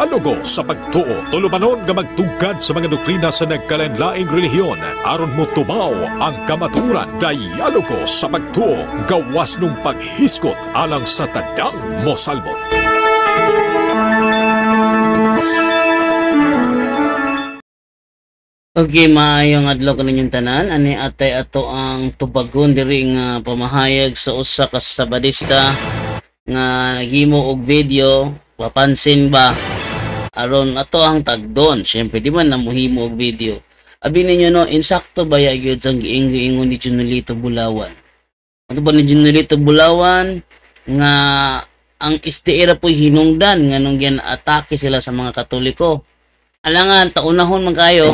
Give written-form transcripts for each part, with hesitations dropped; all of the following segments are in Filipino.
dialogo sa pagtuo. Tulumanon nga magtugkad sa mga doktrina sa nagkalain-laing relihiyon aron mo tumaw ang kamaturan. Dialogo sa pagtuo, gawas nung paghiskot alang sa tadang mosalbot. Okay, maayong adlaw kaninyong tanan. Ani atay ato ang tubagon diri nga pamahayag sa usa ka sabadista nga naghimo og video. Papansin ba aron ato ang tagdon? Syempre di man namuhimo og video. Abi ninyo no, insakto ba ya gyud sang giingon ni Junolito Bulawan? Ato ba ni Junolito Bulawan nga ang STR po hinungdan nga nung atake sila sa mga Katoliko. Alangan taunahon man kayo.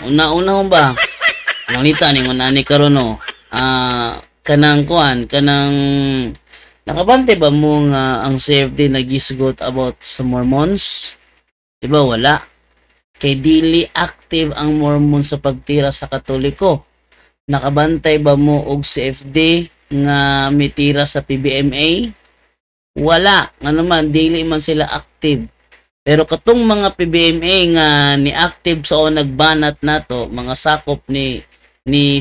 Una-unahon ba? Nangita ni ngunani karon no. Kanang nakabante ba mo nga ang CFD nagisgot about sa Mormons? Diba wala? Kay dili active ang Mormon sa pagtira sa Katoliko. Nakabantay ba mo og CFD nga mitira sa PBMA? Wala. Nga naman, dili man sila active. Pero katong mga PBMA nga ni active sa o nagbanat nato, mga sakop ni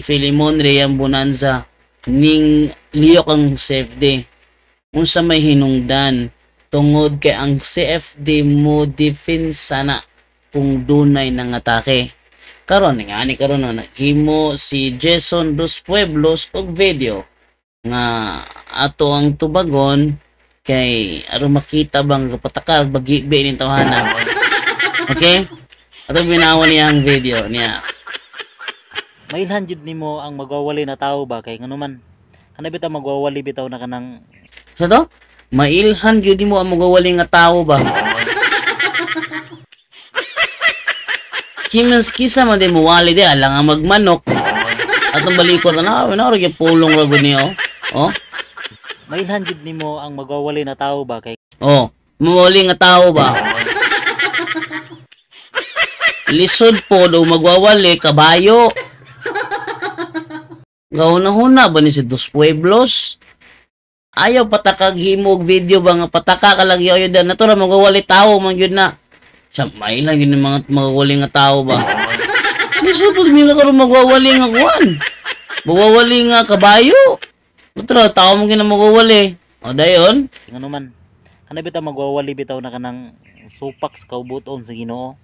Philemon Reyam Bonanza ning liyok ang CFD. Unsa may hinungdan tungod kay ang CFD mo defensa na kung dunay nang atake. Karon nga ani karon no naghimo si Jason Dos Pueblos og video nga ato ang tubagon kay aron makita bang kapatakal bagi-be ning tawhana. Okay? Ato binawan niya ang video niya. Mailhan jud nimo ang magwawali na tao ba kay nganuman kana bitaw magwawali bitaw na kanang sa to? Mailhan gyud mo ang magwawali nga tawo ba? Chimens kisa man din mo wali di alang ang magmanok. Atong balikod na ra gyud pulong ra gud niyo. Oh. Mailhan jud nimo ang magwawali na tao ba kay mawali nga tao ba? Lisod po daw magwawali kabayo. Gahuna-huna ba ni si Dos Pueblos? Ayaw patakag himog video ba nga pataka ka lang yun na to na magwawali tao man yun na. Siya may lang yun mga magwawali nga tao ba? Lisupod nila karon magwawali nga kuwan. Magwawali nga kabayo. Utro, tao mo gina magwawali. O dayon? Nga naman, kana bitaw magwawali bitaw na kanang supak sa kaubuton sa Ginoo.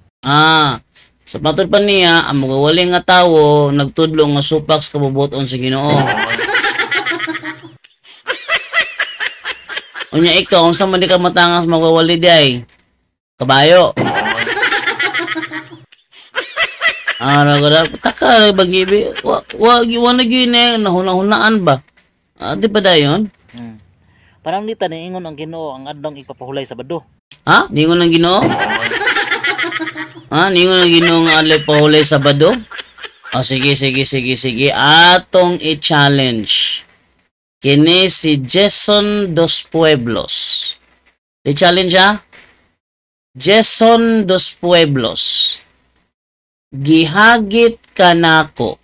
Sa patod pa niya, ang magwawali nga tao, nagtudlo nga supak sa kaubuton sa Ginoo. Unya ikaw, unsa man di ka matangas magwawali di ay? Kabayo. Ragada, pataka, bagibi. Wag na gyud nahuna-hunaan ba? Di ba dayon? Parang nita ni ingon ang Ginoo ang adlong ipapahulay sa bado. Ha? Ningon ang Ginoo? Ningon ang Ginoo nga adlong ipahulay sa bado? Sige. Atong i-challenge. Kini si Jason Dos Pueblos. I-challenge ha? Jason Dos Pueblos. Gihagit ka nako.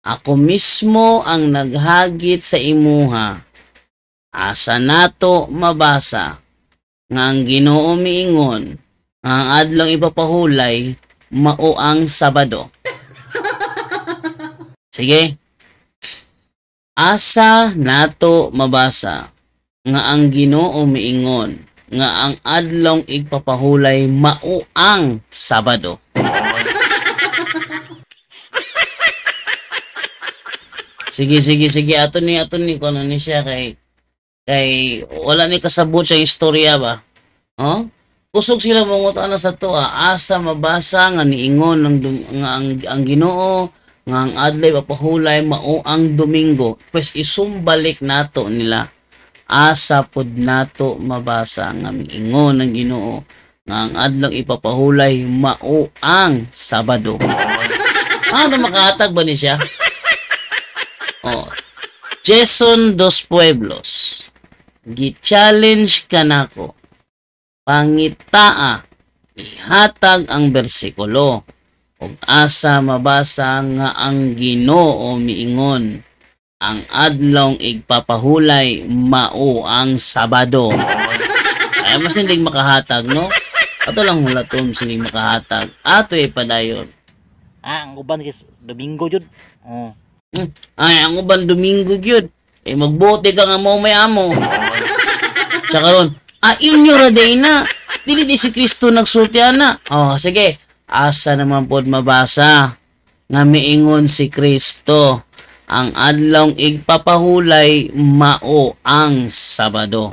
Ako mismo ang naghagit sa imuha. Asa nato mabasa nga ang Ginoo miingon ang adlong ipapahulay mao ang Sabado. Sige. Asa nato mabasa nga ang Ginoo miingon nga ang adlong ipapahulay mao ang Sabado. Sige. Ato ni kuno ni siya kay wala ni kasabot siya istorya ba? Kusog sila mangutan na sa to. Asa mabasa nga niingon ang Ginoo nga ang adlay papahulay mao ang Domingo. Pues isumbalik nato nila. Asa pod nato mabasa nga miingon ang Ginoo nga ang adlong ipapahulay mao ang Sabado. Makahatag ba ni siya? Jason Dos Pueblos, gi-challenge ka nako. Pangitaa, ihatag ang bersikulo. Ug asa mabasa nga ang Ginoo miingon, ang adlong igpapahulay mao ang Sabado. Ay, mas hindi makahatag, no? Ato lang hulaton, hindi makahatag. Ato padayon. Ang uban kis Domingo jud. Oh. Ay, ang uban Domingo gyud. Magbuti ka nga mo may amo. Tsaka ron, inyo ra day na. Dili di si Kristo nagsulti ana. Oh, sige. Asa naman pod mabasa nga miingon si Kristo ang adlawng igpapahulay mao ang Sabado.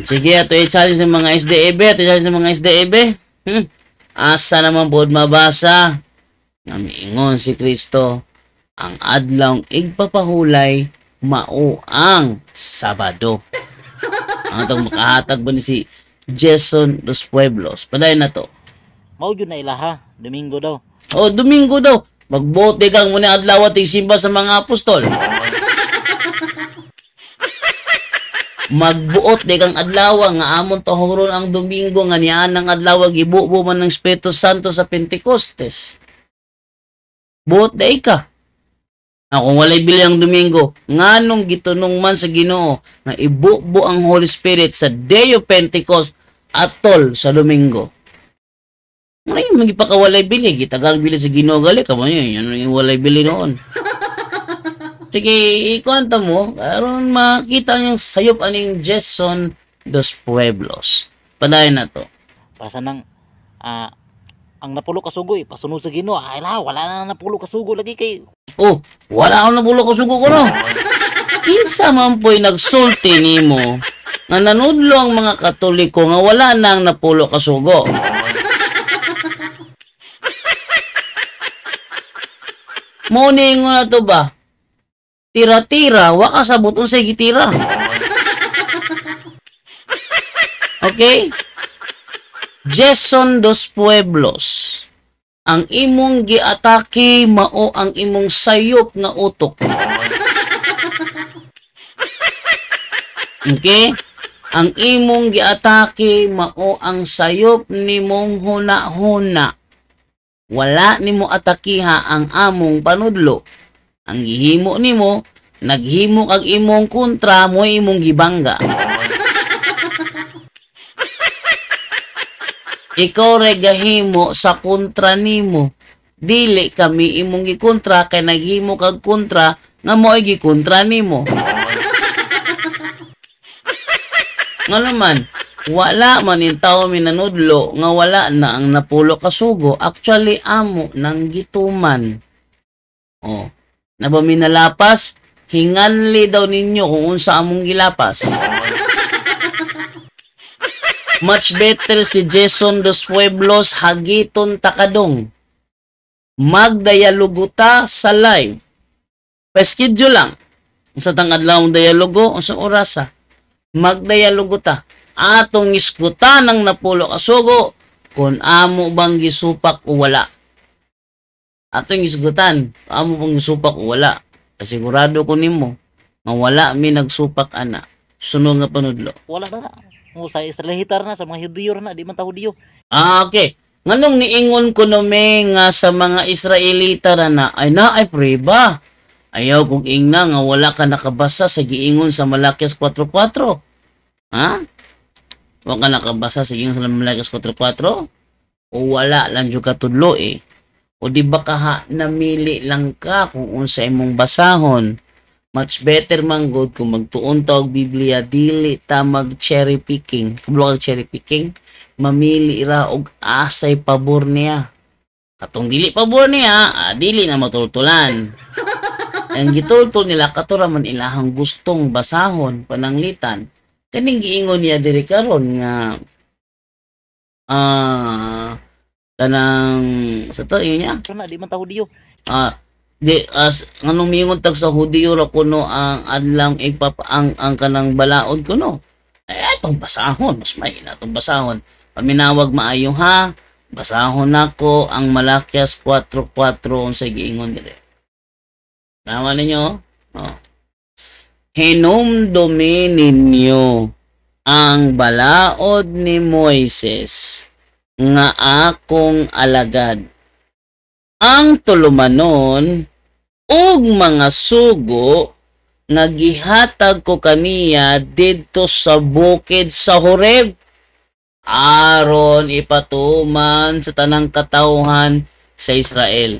Sige, ato i-challenge ng mga SDEB. Asa naman pod mabasa nga miingon si Kristo ang adlawng igpapahulay mao ang Sabado. Ang itong makahatag ba ni si Jason Dos Pueblos? Paday na to. Mao jud na ilaha, Domingo daw. O, Domingo daw. Magbote kang muna adlaw at simba sa mga apostol. Magbuot di kang adlaw nga amon tohuron ang Domingo nga niyaan ng adlaw gibubo man ng Espiritu Santo sa Pentecostes. Buot day ka. Kung walay bili ang Domingo, nganong gitunong man sa Ginoo nga ibubo ang Holy Spirit sa Day of Pentecost atol sa Domingo. Ngayon, magipakawalay bili. Gitagang bili sa Ginoo gali. Kamo yun, yun yung walay bili noon. Sige, ikwanta mo. Karoon makita yung sayop aning Jason Dos Pueblos. Padayon na to. Pasa nang ang napulo ka sugo pasunod sa Ginoo. Ay la, wala na napulo ka sugo lagi kay. Oh, wala akong napulo ko sugo ko no. Kinsa man po'y nagsulti nimo nga nanudlo ang mga Katoliko nga wala nang napulo ka sugo. Moningo na to ba? Tira-tira, wa ka sabot unsay gitira. Okay? Jason Dos Pueblos. Ang imong giatake mao ang imong sayop nga utok. Okay? Ang imong giatake mao ang sayop nimong huna-huna. Wala nimo atakiha ang among panudlo. Ang gihimo nimo, naghimo kag imong kontra mo imong gibangga. Ikaw regahimo sa kontra nimo. Dili kami imong gikontra kay naghimo kag kontra nga mo'y gikontra nimo. Nga naman, wala man yung tao minanudlo nga wala na ang napulo kasugo. Actually, amo nang gituman. Oh, naba minalapas, hinganli daw ninyo kung unsa among gilapas. Much better si Jason Dos Pueblos hagiton takadong. Magdialoguta sa live. Pa-schedule lang. Sa tangadlaw ang dialogo, sa orasa. Magdialoguta. Atong iskutan ng napulo kasugo kung amo bang gisupak o wala. Atong iskutan, amo bang gisupak o wala. Kasigurado ko nimo, mawala mi nagsupak ana. Sunod nga panudlo. Wala na. Sa Israelitar na, sa mga Hudiyo na, di man ta Hudiyo. Okay. Nganong niingon ko no me nga sa mga Israelita na ay preba. Ayaw kong ingna nga wala ka nakabasa sa giingon sa Malakias 4:4. Ha? Wala ka nakabasa sa giingon sa Malakias 4:4? O wala lang jud katudlo eh. O di ba ka namili lang ka kung unsa imong basahon? Much better man good kung magtuon ta og Biblia, dili ta mag cherry picking. Kablo kag cherry picking, mamili ra og asay pabor niya. Katong dili pabor niya, dili na matultulan. Ang gitultol nila katura man ilahang gustong basahon, pananglitan. Kaning giingon niya diri karon nga kanang sa to niya. Na di man ta Hudiyo. Nganong miingon tag sa Hudiyo ra kuno ang adlang ang kanang balaod kuno. Atong basahon, mas may na atong basahon. Paminawag maayo ha. Basahon nako ang Malakias 4:4 unsay giingon dire. Tama ninyo? Oh. Hinumdumi ninyo ang balaod ni Moises nga akong alagad. Ang tulumanon ug mga sugo nga gihatag ko kaniya didto sa bukid sa Horeb aron ipatuman sa tanang katawhan sa Israel.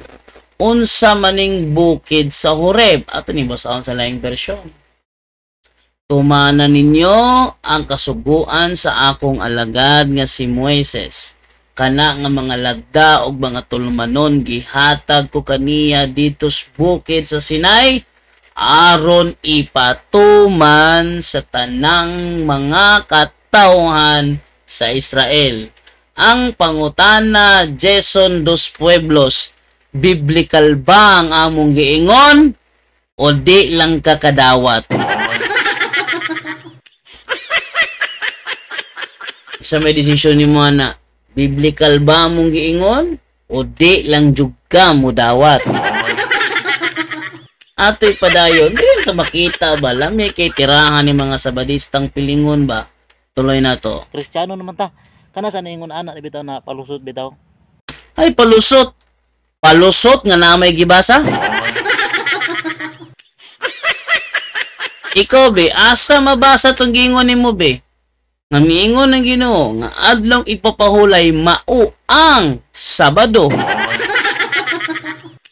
Unsa maning bukid sa Horeb? Ato ni basahon sa laing bersyon. Tumanan ninyo ang kasuguan sa akong alagad nga si Moises. Kana nga mga lagda og mga tulumanon gihatag ko kaniya dito sa bukid sa Sinai aron ipatuman sa tanang mga katawhan sa Israel. Ang pangutana, Jason dos Pueblos, biblical ba ang among giingon o di lang kakadawat? Sa may desisyon ni mo na, biblical ba among giingon o di lang jugka mo dawat? Ato'y padayon, di rin makita ba? Lami kay tirahan ni mga sabadistang pilingon ba? Tuloy na to. Kristiyano naman ta. Kana sa naingon anak bitaw na palusot bitaw. Ay, palusot. Palusot nga na may gibasa? Ikaw, be, asa mabasa tong gingon ni mo, be? Nga miingon ng Ginoo nga adlaw ipapahulay mauang Sabado.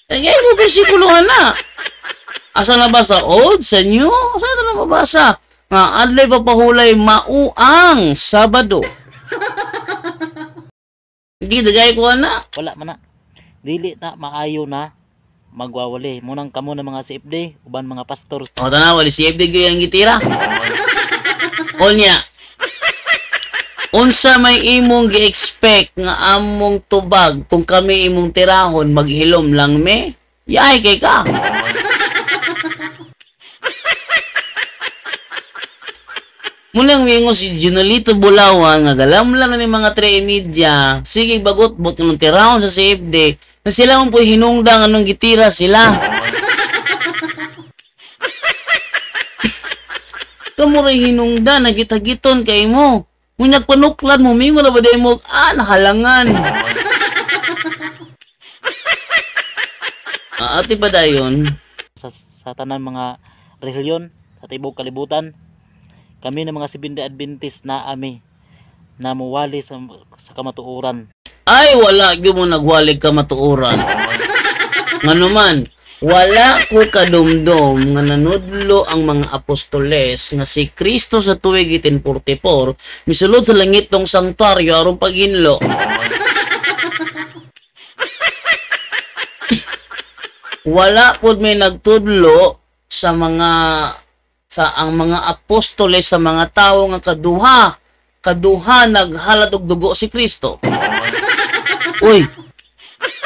Ay, mo bersikulohan na. Asa nabasa? Old? Sa New? Asa na mabasa? Nga adlaw ipapahulay mauang Sabado. Hindi, dagay ko na. Wala man na. Dili na maayo na magwawali. Munang kamo ng mga CFD, uban mga pastor. O, tanaw, wali si FD yung gitira. O niya, unsa may imong gi-expect nga among tubag kung kami imong tirahon maghilom lang me? Yay kay ka. Mulang mingo si Junolito Bulawan nga galam lang ni mga 3 media. Sige bagot bot ng tirahon sa CFD. Na sila mo po hinungdang anong gitira sila. Kamu rin hinungda nagitagiton kay mo. Munyag panuklan mo, mingo na ba day mo, nahalangan. Ati pa dayon? Sa tanan mga reliyon, sa tibok kalibutan, kami ng mga Seventh-day Adventist na ami na muwali sa kamatuoran. Ay, wala gyud mo nagwalig ka matuoran. Ngano man, wala ko kadumdum nga nanudlo ang mga apostoles nga si Kristo sa tuig 1844 misulod sa langit tong sanktuaryo aron paginlo. Wala pud may nagtudlo sa ang mga apostoles sa mga tawo nga kaduha naghalat og dugo si Kristo. Uy,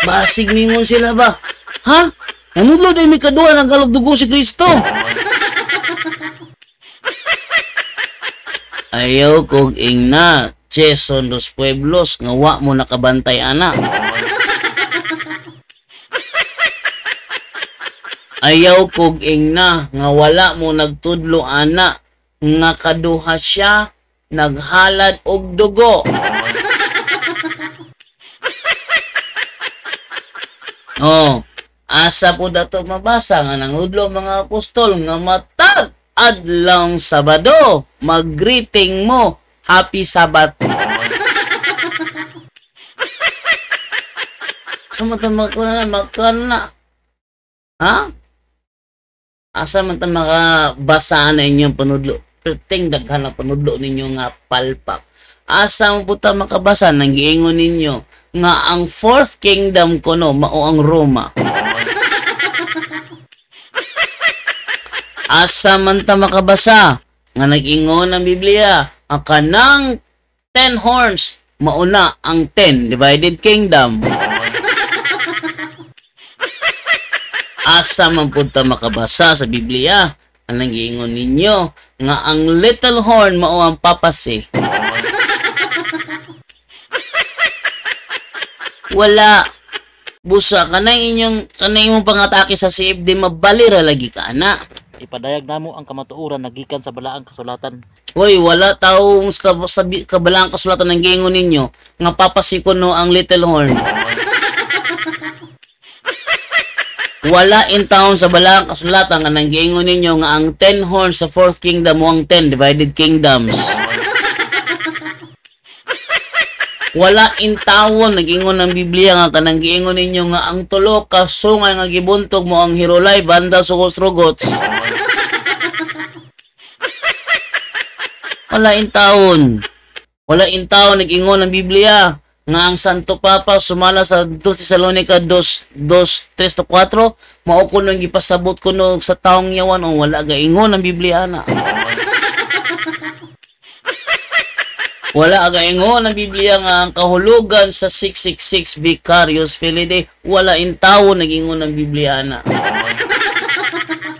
basig mingon sila ba? Ha? Nanudlo day may kaduha naghalat og dugo si Kristo. Ayaw kog ingna, Jason dos Pueblos, nga wa mo nakabantay ana. Ayaw kog ingna nga wala mo nagtudlo ana nga kaduha siya naghalad og dugo. Oh, asa po dato mabasa nga nangudlo mga apostol nga matag adlawng Sabado mag-greeting mo Happy Sabbath. Samantang makana. Ha? Asa man ta makabasa na inyong panudlo? Perting daghan na panudlo ninyo nga palpak. Asa mo po ta makabasa nang giingon ninyo nga ang fourth kingdom kuno mao ang Roma. Asa man ta makabasa nga nag-ingon ang Biblia ang kanang 10 horns mauna ang 10 divided kingdom. Asa man punta makabasa sa Biblia ang nag-iingon ninyo nga ang little horn mao ang papasi. Wala. Busa kanang imong pangatake sa CFD mabalira lagi ka ana. Ipadayag namo ang kamatuoran nagikan sa balaang kasulatan. Hoy, wala taong sa kabalaang kasulatan ng giingon ninyo nga papasi kuno ang little horn. Wala in taon sa balang kasulatan nga nang giingon ninyo nga ang 10 horns sa fourth kingdom mo ang 10 divided kingdoms. Wala in taon nag-ingon ng Biblia nga kanang giingon ninyo nga ang tulo ka sungay nga gibuntog mo ang hirulay banda sugos rugots. Wala in taon. Wala in taon nag-ingon ng Biblia nga ang Santo Papa sumala sa 2 Tesalonica 2:3-4 mao kuno ang gipasabot kuno sa taong yawan o wala gaingon ang Biblia na. Wala gaingon ang Biblia nga ang kahulugan sa 666 Vicarious Filii wala in taon nagingon ang Biblia na.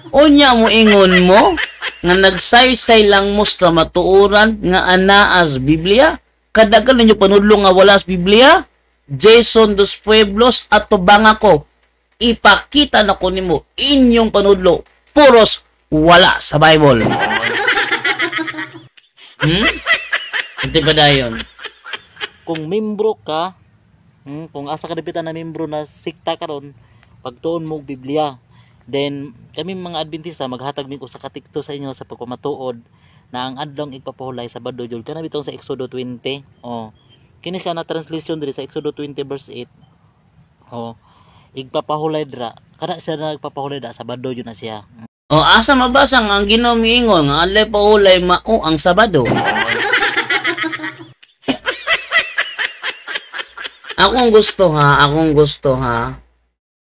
Unya mo ingon mo nga nagsaysay lang mos ka matuoran nga anaas Biblia. Kadagan ninyo panudlo nga wala sa Biblia. Jason dos Pueblos at tubang ako. Ipakita na ko nimo inyong panudlo. Puros wala sa Bible. Ito pa dayon. Kung membro ka, kung asa ka dapitan na membro na sikta karon, pagtuon mo og Biblia. Then kami mga Adventista maghatag mi ko sa katikto sa inyo sa pagpamatuod na ang adlong igpapahulay sa Sabado jud kana bitong sa Exodo 20. Kini siya na translation diri sa Exodo 20 verse 8. Igpapahulay dira. Kana siya nagpapahulay da Sabado jud na siya. Asa mabasa nga ang Ginoo miingon nga adlay pahulay mao ang Sabado. Akong gusto ha.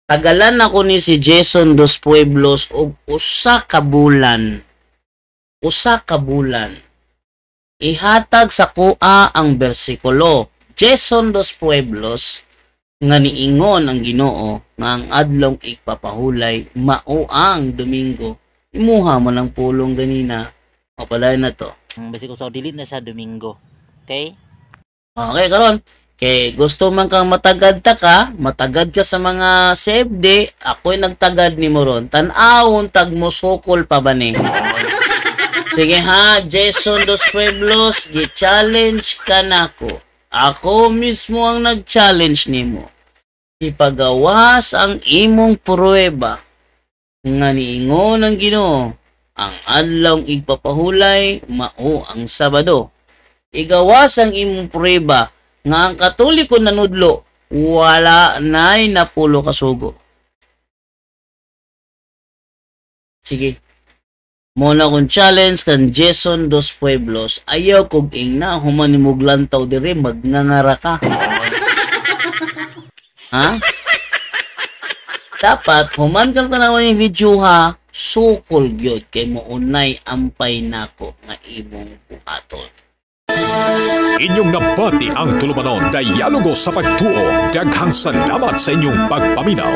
Tagalan ako ni si Jason dos Pueblos og usa ka bulan. Ihatag sa kuha ang bersikulo. Jason dos Pueblos nga niingon ang Ginoo nga ang adlong igpapahulay mao ang Domingo. Imuha mo ng pulong ganina. O pala na to. Bersikulo sa dili na sa Domingo. Okay? Okay, karon. Kay gusto man kang matagad ka sa mga CFD, ako'y nagtagad ni mo ron. Tan-awon tag mo sukol pa ba ni? Sige ha, Jason dos Pueblos, gi-challenge ka nako. Ako mismo ang nag-challenge nimo. Ipagawas ang imong pruweba nga niingon ang Ginoo, ang adlong igpapahulay mao ang Sabado. Igawas ang imong pruweba nga ang Katoliko nanudlo wala nay napulo kasugo. Sige. Muna kong challenge kan Jason dos Pueblos. Ayaw kog ingna human nimog lantaw dire magnangara ka. Ha? Dapat human kang tanawan yung video ha. Sukol gyud kay mo unay ampay nako nga imong buhaton. Inyong nabati ang tulumanon Dialogo sa Pagtuo. Daghang salamat sa inyong pagpaminaw.